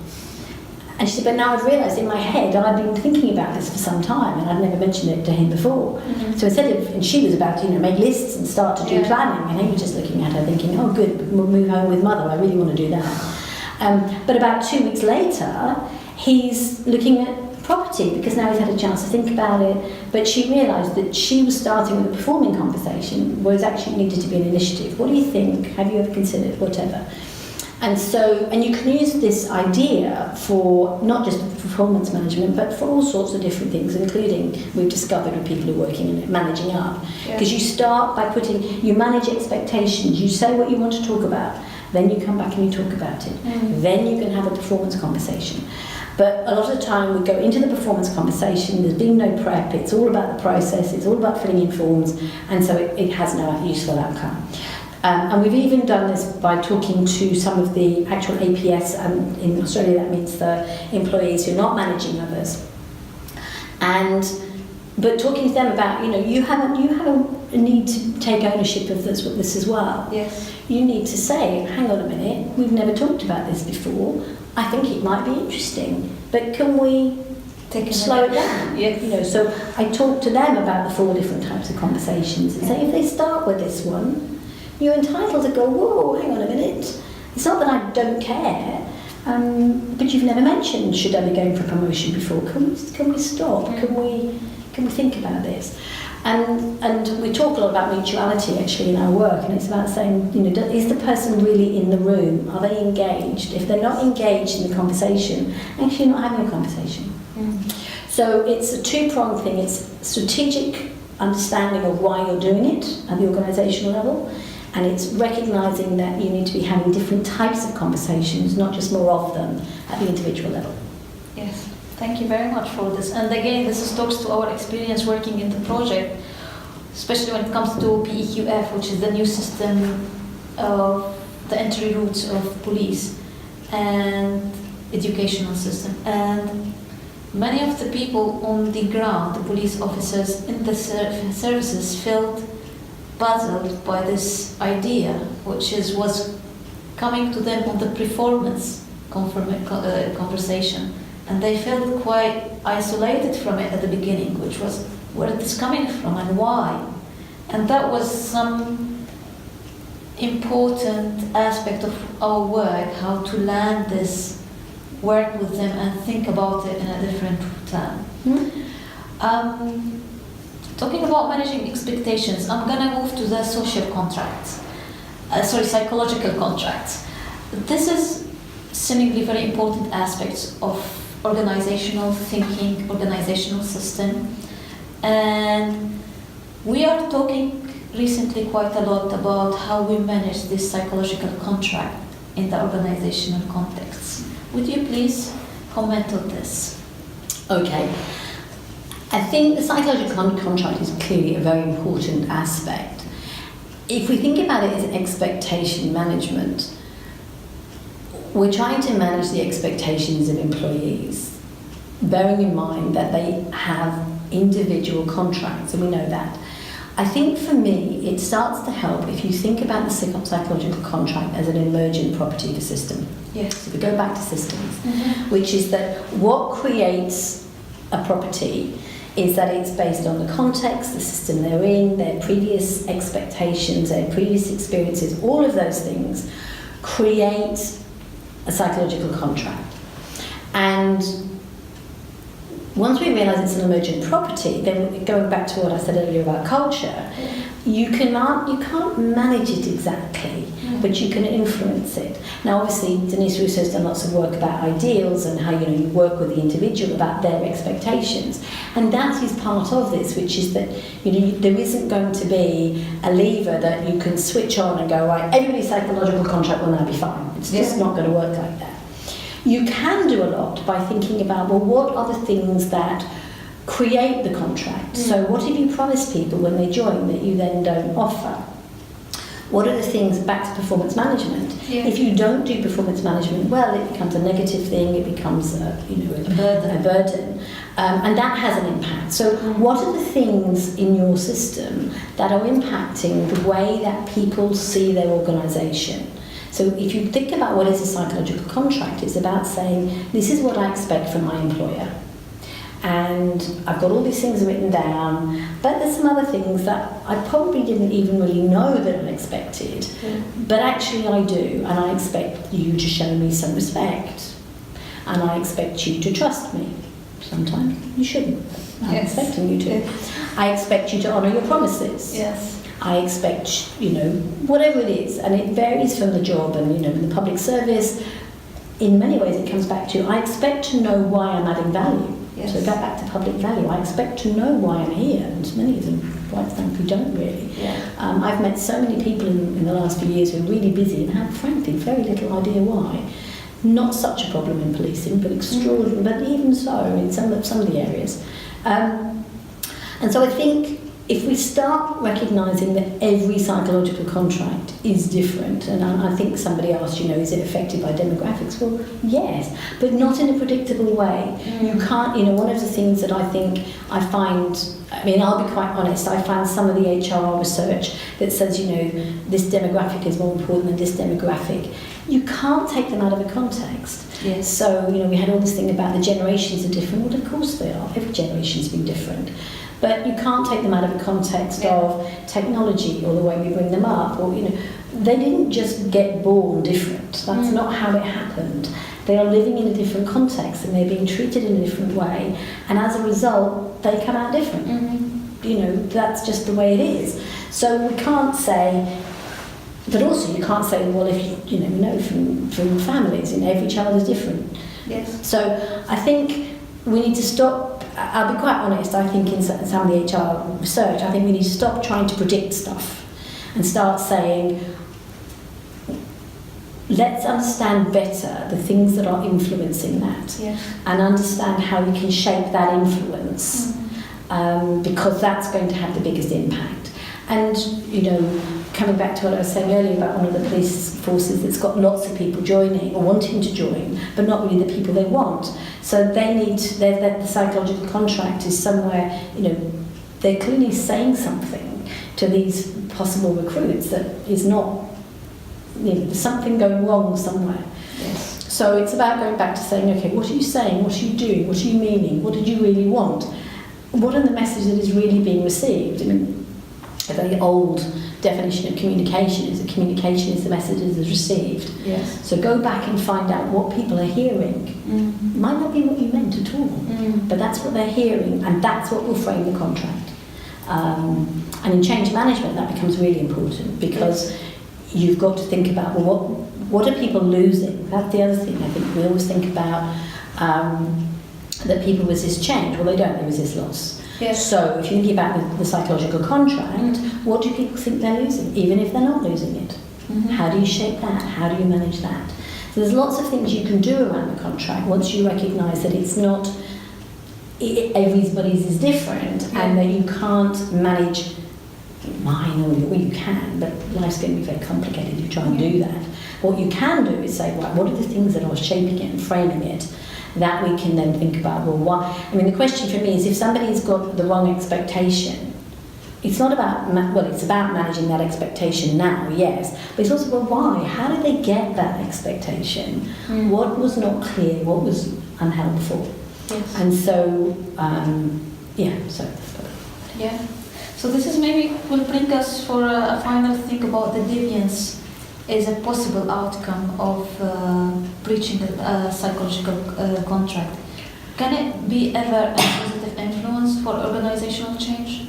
Speaker 2: And she said, but now I've realised in my head I've been thinking about this for some time, and I'd never mentioned it to him before. So instead of, and she was about to make lists and start to do planning, and he was just looking at her thinking, oh good, we'll move home with mother, I really want to do that. But about 2 weeks later, he's looking at property, because now he's had a chance to think about it. But she realised that she was starting with a performing conversation, whereas actually it needed to be an initiative. What do you think? Have you ever considered? Whatever. And so, and you can use this idea for not just performance management, but for all sorts of different things, including, we've discovered with people who are working in managing up. Because you start by you manage expectations, you say what you want to talk about, then you come back and you talk about it. Then you can have a performance conversation. But a lot of the time we go into the performance conversation, there's been no prep, it's all about the process, it's all about filling in forms, and so it has no useful outcome. And we've even done this by talking to some of the actual APS, and in Australia that means the employees who are not managing others. But talking to them about, you have a need to take ownership of this as well.
Speaker 1: Yes. You
Speaker 2: need to say, hang on a minute, we've never talked about this before. I think it might be interesting, but can we slow it down?
Speaker 1: Yes.
Speaker 2: So I talk to them about the 4 different types of conversations and say, if they start with this one, you're entitled to go, whoa, hang on a minute. It's not that I don't care, but you've never mentioned, should I be going for promotion before? Can we stop? Can we think about this? And we talk a lot about mutuality actually in our work, and it's about saying, is the person really in the room? Are they engaged? If they're not engaged in the conversation, actually you're not having a conversation. So it's a 2-pronged thing. It's strategic understanding of why you're doing it at the organisational level, and it's recognising that you need to be having different types of conversations, not just more of them at the individual level.
Speaker 1: Yes, thank you very much for this. And again, this talks to our experience working in the project, especially when it comes to PEQF, which is the new system of the entry routes of police and educational system. And many of the people on the ground, the police officers in the services, felt puzzled by this idea, which was coming to them on the performance conversation, and they felt quite isolated from it at the beginning, which was where it is coming from and why. And that was some important aspect of our work, how to land this, work with them and think about it in a different term. Talking about managing expectations, I'm going to move to the social contracts, psychological contracts. This is seemingly very important aspects of organizational thinking, organizational system. And we are talking recently quite a lot about how we manage this psychological contract in the organizational context. Would you please comment on this?
Speaker 2: Okay. I think the psychological contract is clearly a very important aspect. If we think about it as expectation management, we're trying to manage the expectations of employees, bearing in mind that they have individual contracts, and we know that. I think for me, it starts to help if you think about the psychological contract as an emergent property of a system.
Speaker 1: Yes.
Speaker 2: So we go back to systems, which is that what creates a property is that it's based on the context, the system they're in, their previous expectations, their previous experiences, all of those things create a psychological contract. And once we realise it's an emergent property, then going back to what I said earlier about culture, you can't manage it exactly, but you can influence it. Now, obviously, Denise Russo's done lots of work about ideals and how you work with the individual about their expectations, and that is part of this, which is that there isn't going to be a lever that you can switch on and go, right, everybody's psychological contract will now be fine. It's just not going to work like that. You can do a lot by thinking about, well, what are the things that create the contract? So what have you promised people when they join that you then don't offer? What are the things, back to performance management? If you don't do performance management well, it becomes a negative thing, it becomes a burden. And that has an impact. So what are the things in your system that are impacting the way that people see their organisation? So if you think about what is a psychological contract, it's about saying, this is what I expect from my employer. And I've got all these things written down, but there's some other things that I probably didn't even really know that I expected. But actually I do, and I expect you to show me some respect. And I expect you to trust me. Sometimes you shouldn't. I'm expecting you to. I expect you to honour your promises.
Speaker 1: Yes.
Speaker 2: I expect, whatever it is, and it varies from the job, and in the public service, in many ways it comes back to, I expect to know why I'm adding value.
Speaker 1: Yes.
Speaker 2: So go back to public value. I expect to know why I'm here, and many of them, quite frankly, don't really. I've met so many people in the last few years who are really busy and have, frankly, very little idea why. Not such a problem in policing, but extraordinary, but even so in some of the areas. And so I think if we start recognising that every psychological contract is different, and I think somebody asked, is it affected by demographics? Well, yes, but not in a predictable way. You can't, one of the things that I think I find, I'll be quite honest, I find some of the HR research that says, this demographic is more important than this demographic. You can't take them out of a context.
Speaker 1: Yes.
Speaker 2: So, we had all this thing about the generations are different. Well, of course they are. Every generation's been different. But you can't take them out of a context of technology or the way we bring them up. Or, they didn't just get born different. That's not how it happened. They are living in a different context and they're being treated in a different way. And as a result, they come out different. That's just the way it is. So we can't say, but also you can't say, well, if you know from families, every child is different.
Speaker 1: Yes.
Speaker 2: So I think we need to stop I'll be quite honest, I think in some of the HR research, I think we need to stop trying to predict stuff and start saying, let's understand better the things that are influencing that, and understand how we can shape that influence, because that's going to have the biggest impact. And, you know, coming back to what I was saying earlier about one of the police forces that's got lots of people joining or wanting to join, but not really the people they want. So they need, the psychological contract is somewhere, you know, they're clearly saying something to these possible recruits that is not, you know, there's something going wrong somewhere.
Speaker 1: Yes.
Speaker 2: So it's about going back to saying, okay, what are you saying? What are you doing? What are you meaning? What did you really want? What are the messages that is really being received? I mean, a very old definition of communication is that communication is the message that is received.
Speaker 1: Yes.
Speaker 2: So go back and find out what people are hearing. It might not be what you meant at all, but that's what they're hearing, and that's what will frame the contract. And in change management, that becomes really important, because you've got to think about, well, what are people losing? That's the other thing. I think we always think about that people resist change. Well, they don't. They resist loss.
Speaker 1: Yes.
Speaker 2: So if you're thinking about the psychological contract, what do people think they're losing, even if they're not losing it? How do you shape that? How do you manage that? So there's lots of things you can do around the contract once you recognise that it's not, everybody's is different, and that you can't manage mine, or well, you can, but life's going to be very complicated if you try and do that. What you can do is say, right, what are the things that are shaping it and framing it, that we can then think about, well, why? I mean, the question for me is, if somebody's got the wrong expectation, it's not about, well, it's about managing that expectation now, yes, but it's also, well, why? How did they get that expectation? What was not clear? What was unhelpful?
Speaker 1: Yes.
Speaker 2: And so,
Speaker 1: So this is maybe will bring us for a final think about the deviance is a possible outcome of breaching a psychological contract. Can it be ever a positive influence for organizational change?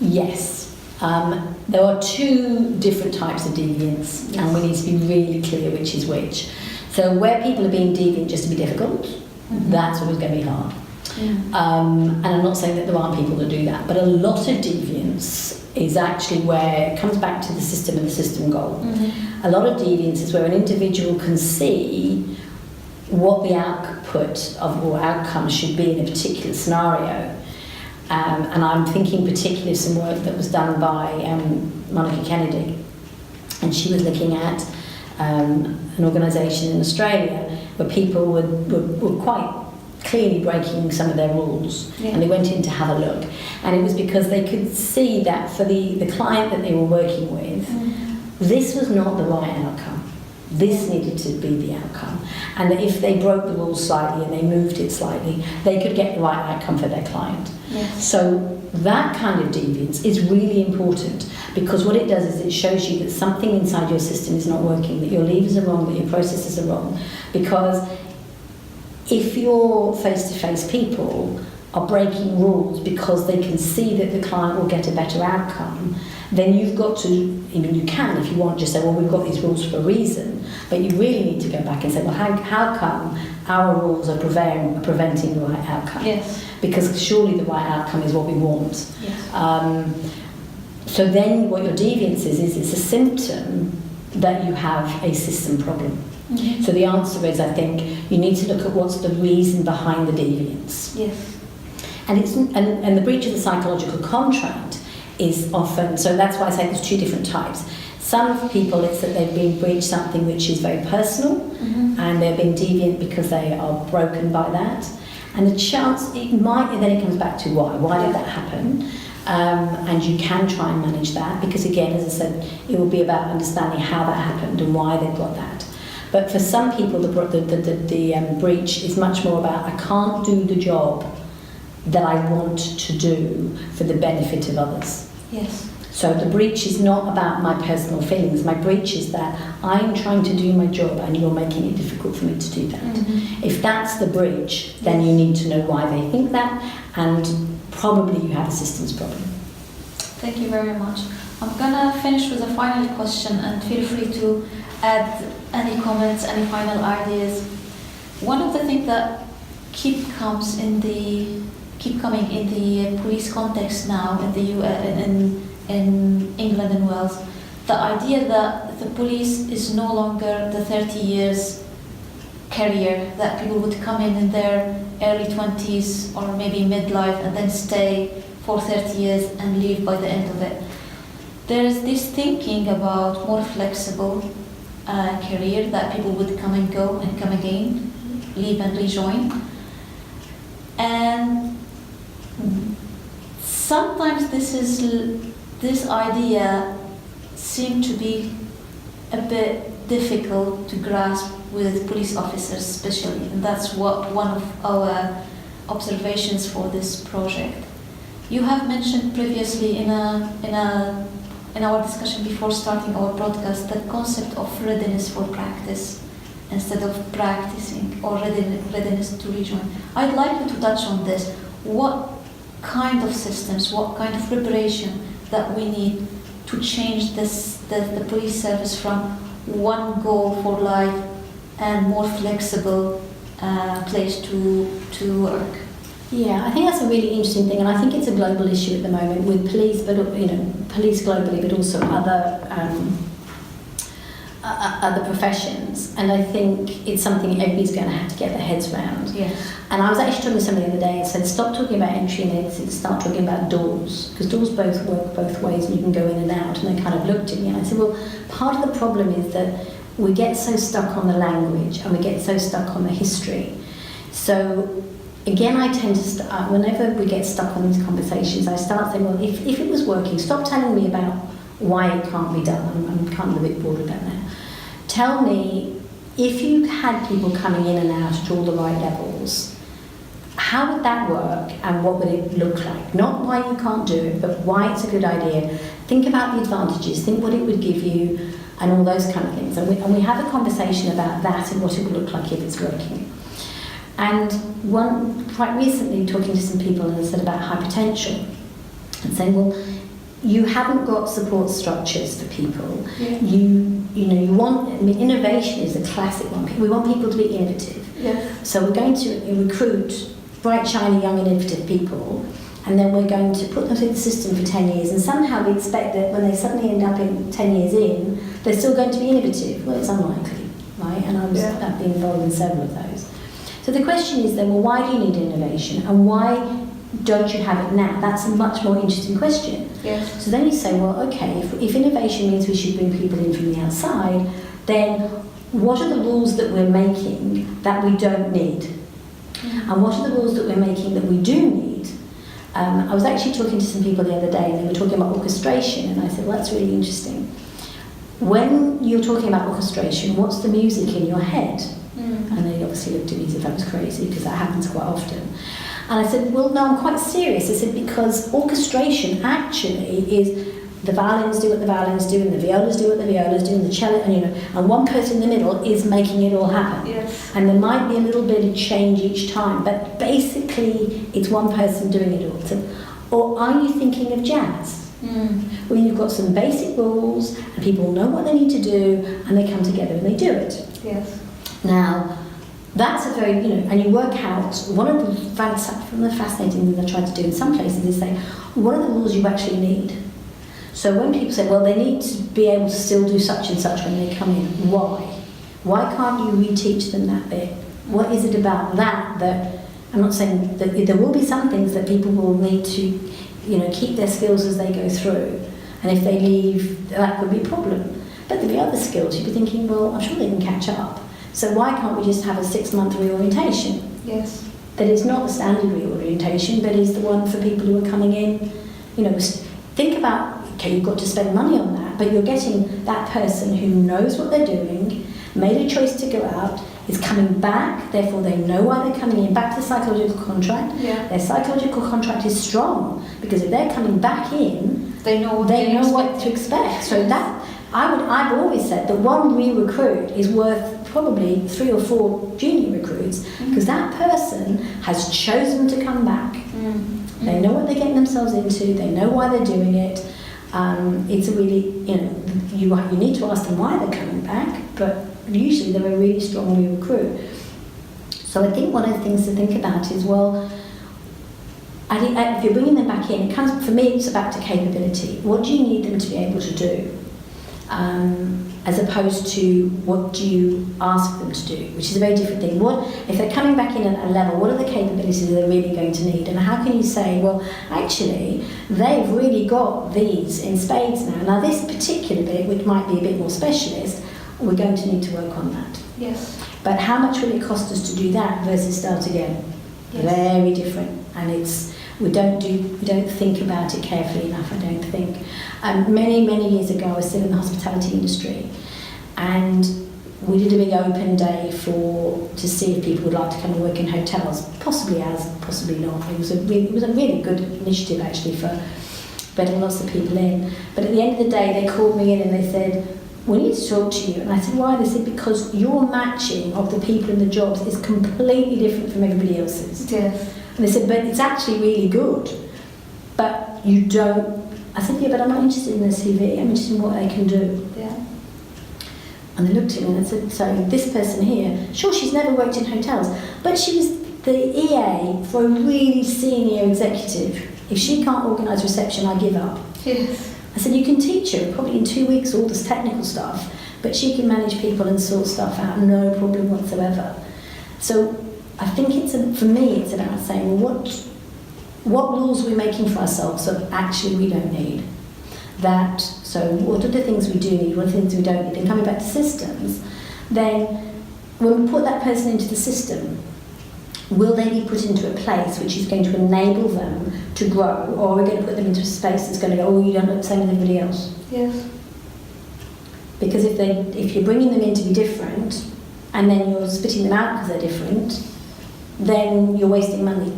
Speaker 2: Yes. There are two different types of deviance, and we need to be really clear which is which. So where people are being deviant just to be difficult, that's always going to be hard. And I'm not saying that there aren't people that do that, but a lot of deviance is actually where it comes back to the system and the system goal. A lot of deviance is where an individual can see what the output of or outcome should be in a particular scenario. And I'm thinking particularly of some work that was done by Monica Kennedy, and she was looking at an organisation in Australia where people were quite clearly breaking some of their rules, and they went in to have a look, and it was because they could see that for the client that they were working with, this was not the right outcome. This needed to be the outcome, and that if they broke the rules slightly and they moved it slightly, they could get the right outcome for their client. So that kind of deviance is really important, because what it does is it shows you that something inside your system is not working, that your levers are wrong, that your processes are wrong. Because if your face-to-face people are breaking rules because they can see that the client will get a better outcome, then you've got to, I mean, you can, if you want, just say, well, we've got these rules for a reason, but you really need to go back and say, well, how come our rules are preventing the right outcome? Because surely the right outcome is what we want. So then what your deviance is it's a symptom that you have a system problem. So the answer is, I think, you need to look at what's the reason behind the deviance. And it's and the breach of the psychological contract is often, so that's why I say there's two different types. Some people, it's that they've been breached something which is very personal, and they're being deviant because they are broken by that. And the chance, it might, and then it comes back to why did that happen? And you can try and manage that, because again, as I said, it will be about understanding how that happened and why they've got that. But for some people, the breach is much more about, I can't do the job that I want to do for the benefit of others. So the breach is not about my personal feelings. My breach is that I'm trying to do my job and you're making it difficult for me to do that. If that's the breach, then you need to know why they think that, and probably you have a systems problem.
Speaker 1: Thank you very much. I'm gonna finish with a final question, and feel free to add any comments, any final ideas. One of the things that comes in the keep coming in the police context now in the in England and Wales. The idea that the police is no longer the 30 years career, that people would come in their early 20s or maybe midlife and then stay for 30 years and leave by the end of it. There is this thinking about more flexible career, that people would come and go and come again, leave and rejoin. And sometimes this idea seems to be a bit difficult to grasp with police officers especially, and that's what one of our observations for this project. You have mentioned previously in our discussion before starting our broadcast the concept of readiness for practice instead of practicing, or readiness to rejoin. I'd like you to touch on this. What kind of systems, what kind of preparation that we need to change the police service from one goal for life and more flexible place to work?
Speaker 2: Yeah, I think that's a really interesting thing, and I think it's a global issue at the moment with police, but police globally, but also other professions. And I think it's something everybody's going to have to get their heads around.
Speaker 1: Yes.
Speaker 2: And I was actually talking to somebody the other day and said, stop talking about entry and exit, start talking about doors, because doors both work both ways and you can go in and out. And they kind of looked at me and I said, well, part of the problem is that we get so stuck on the language and we get so stuck on the history. So again, I tend to whenever we get stuck on these conversations, I start saying, well, if it was working, stop telling me about why it can't be done. I'm kind of a bit bored of that now. Tell me, if you had people coming in and out at all the right levels, how would that work and what would it look like? Not why you can't do it, but why it's a good idea. Think about the advantages, think what it would give you and all those kind of things. And we have a conversation about that and what it would look like if it's working. And quite recently, talking to some people, and I said about hypertension and saying, well, you haven't got support structures for people.
Speaker 1: Yeah.
Speaker 2: You want, innovation is a classic one. We want people to be innovative.
Speaker 1: Yeah.
Speaker 2: So we're going to recruit bright, shiny, young and innovative people, and then we're going to put them through the system for 10 years, and somehow we expect that when they suddenly end up in 10 years in, they're still going to be innovative. Well, it's unlikely, right? And I've been involved in several of those. So the question is then, well, why do you need innovation, and why don't you have it now? That's a much more interesting question.
Speaker 1: Yes.
Speaker 2: So then you say, well, okay, if innovation means we should bring people in from the outside, then what are the rules that we're making that we don't need? Mm-hmm. And what are the rules that we're making that we do need? I was actually talking to some people the other day, and they were talking about orchestration, and I said, well, that's really interesting. When you're talking about orchestration, what's the music in your head? And they obviously looked at me as if I was crazy, because that happens quite often. And I said, well, no, I'm quite serious. I said, because orchestration actually is the violins do what the violins do, and the violas do what the violas do, and the cello, and one person in the middle is making it all happen.
Speaker 1: Yes.
Speaker 2: And there might be a little bit of change each time, but basically it's one person doing it all. So, or are you thinking of jazz? Where you've got some basic rules, and people know what they need to do, and they come together and they do it.
Speaker 1: Yes.
Speaker 2: Now, that's a very, and you work out, one of the fascinating things I try to do in some places is say, what are the rules you actually need? So when people say, well, they need to be able to still do such and such when they come in, why? Why can't you reteach them that bit? What is it about that I'm not saying that there will be some things that people will need to, keep their skills as they go through, and if they leave, that could be a problem. But there'll be other skills, you'd be thinking, well, I'm sure they can catch up. So why can't we just have a 6-month reorientation?
Speaker 1: Yes.
Speaker 2: That is not the standard reorientation, but is the one for people who are coming in. Think about, okay, you've got to spend money on that, but you're getting that person who knows what they're doing, made a choice to go out, is coming back, therefore they know why they're coming in, back to the psychological contract.
Speaker 1: Yeah.
Speaker 2: Their psychological contract is strong, because if they're coming back in,
Speaker 1: they know
Speaker 2: what to expect. So that, I've always said that one re-recruit is worth probably 3 or 4 junior recruits, because that person has chosen to come back. They know what they're getting themselves into, they know why they're doing it. It's a really, you need to ask them why they're coming back, but usually they're a really strong re-recruit. So I think one of the things to think about is, well, I think if you're bringing them back in, it comes, for me, it's back to capability. What do you need them to be able to do? As opposed to what do you ask them to do, which is a very different thing. What if they're coming back in at a level, what are the capabilities they're really going to need? And how can you say, well, actually, they've really got these in spades now. Now, this particular bit, which might be a bit more specialist, we're going to need to work on that.
Speaker 1: Yes.
Speaker 2: But how much will it cost us to do that versus start again?
Speaker 1: Yes.
Speaker 2: Very different, and we don't think about it carefully enough, I don't think. Many years ago, I was still in the hospitality industry, and we did a big open day to see if people would like to come and work in hotels, possibly not. It was a really good initiative actually for getting lots of people in. But at the end of the day, they called me in and they said, we need to talk to you. And I said, why? They said, because your matching of the people in the jobs is completely different from everybody else's.
Speaker 1: Yes.
Speaker 2: And they said, but it's actually really good. But you don't... I said, yeah, but I'm not interested in their CV. I'm interested in what they can do.
Speaker 1: Yeah.
Speaker 2: And they looked at me and I said, so this person here, sure, she's never worked in hotels, but she was the EA for a really senior executive. If she can't organise reception, I give up.
Speaker 1: Yes.
Speaker 2: I said, you can teach her probably in 2 weeks all this technical stuff, but she can manage people and sort stuff out, no problem whatsoever. So I think for me, it's about saying, well, what rules are we making for ourselves that actually we don't need? So what are the things we do need, what are the things we don't need? And coming back to systems, then when we put that person into the system, will they be put into a place which is going to enable them to grow, or are we going to put them into a space that's going to go, oh, you don't look the same as everybody else?
Speaker 1: Yes.
Speaker 2: Because if you're bringing them in to be different, and then you're spitting them out because they're different, then you're wasting money.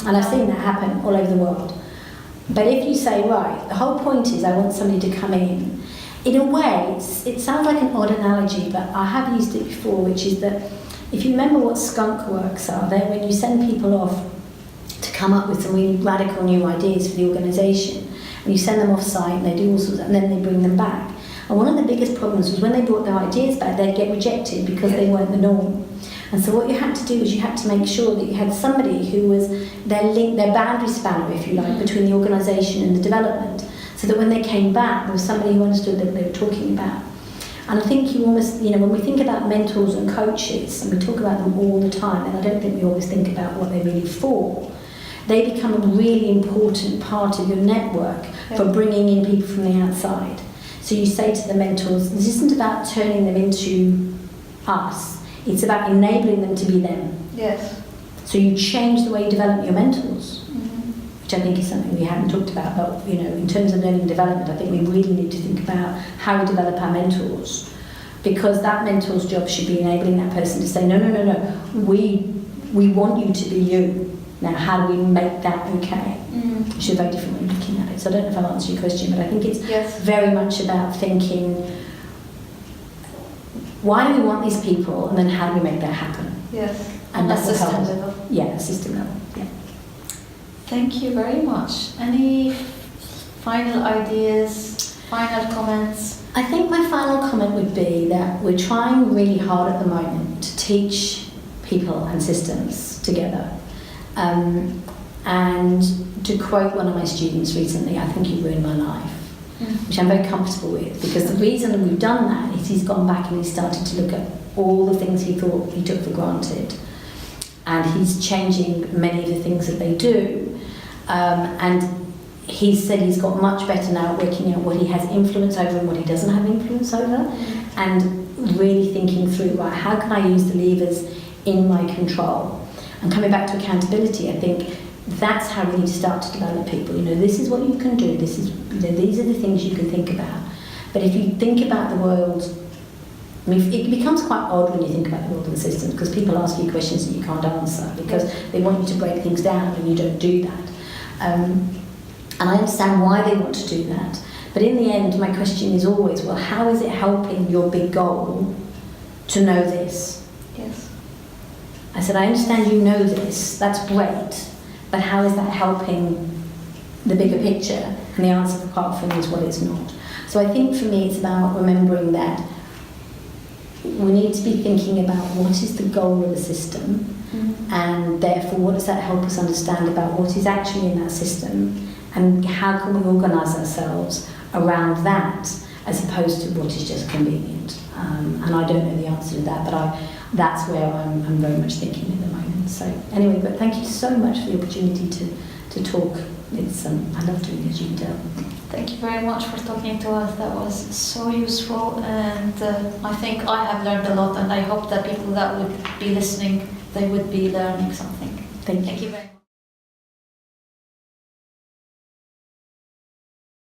Speaker 2: And I've seen that happen all over the world. But if you say, right, the whole point is I want somebody to come in a way, it sounds like an odd analogy, but I have used it before, which is that if you remember what skunk works are, they're when you send people off to come up with some really radical new ideas for the organisation, and you send them off site and they do all sorts, and then they bring them back. And one of the biggest problems was when they brought their ideas back, they'd get rejected because they weren't the norm. And so what you had to do is you had to make sure that you had somebody who was their boundary spanner, if you like, between the organisation and the development, so that when they came back, there was somebody who understood what they were talking about. And I think you almost, when we think about mentors and coaches, and we talk about them all the time, and I don't think we always think about what they're really for, they become a really important part of your network for bringing in people from the outside. So you say to the mentors, this isn't about turning them into us, it's about enabling them to be them.
Speaker 1: Yes.
Speaker 2: So you change the way you develop your mentors, which I think is something we haven't talked about. But in terms of learning and development, I think we really need to think about how we develop our mentors, because that mentor's job should be enabling that person to say, no, we want you to be you. Now, how do we make that okay? Which is a very different way of looking at it. So I don't know if I've answered your question, but I think it's very much about thinking, why do we want these people, and then how do we make that happen?
Speaker 1: Yes.
Speaker 2: And
Speaker 1: at
Speaker 2: that will
Speaker 1: system
Speaker 2: help.
Speaker 1: level.
Speaker 2: Yeah, system level. Yeah.
Speaker 1: Thank you very much. Any final ideas, final comments?
Speaker 2: I think my final comment would be that we're trying really hard at the moment to teach people and systems together. And to quote one of my students recently, I think you ruined my life, which I'm very comfortable with, because the reason we've done that is he's gone back and he's started to look at all the things he thought he took for granted, and he's changing many of the things that they do, and he said he's got much better now at working out what he has influence over and what he doesn't have influence over, and really thinking through, right, how can I use the levers in my control? And coming back to accountability, I think that's how we need to start to develop people. This is what you can do, these are the things you can think about. But if you think about the world, it becomes quite odd when you think about the world and the systems, because people ask you questions that you can't answer, because they want you to break things down and you don't do that. And I understand why they want to do that. But in the end, my question is always, well, how is it helping your big goal to know this?
Speaker 1: Yes.
Speaker 2: I said, I understand you know this, that's great, but how is that helping the bigger picture? And the answer quite often is, well, it's not. So I think for me it's about remembering that we need to be thinking about what is the goal of the system, And therefore, what does that help us understand about what is actually in that system, and how can we organise ourselves around that, as opposed to what is just convenient? And I don't know the answer to that, but that's where I'm very much thinking at the moment. So anyway, but thank you so much for the opportunity to talk. It's I love doing as you do.
Speaker 1: Thank you very much for talking to us. That was so useful, and I think I have learned a lot, and I hope that people that would be listening, they would be learning something.
Speaker 2: Thank you.
Speaker 1: Thank you very much.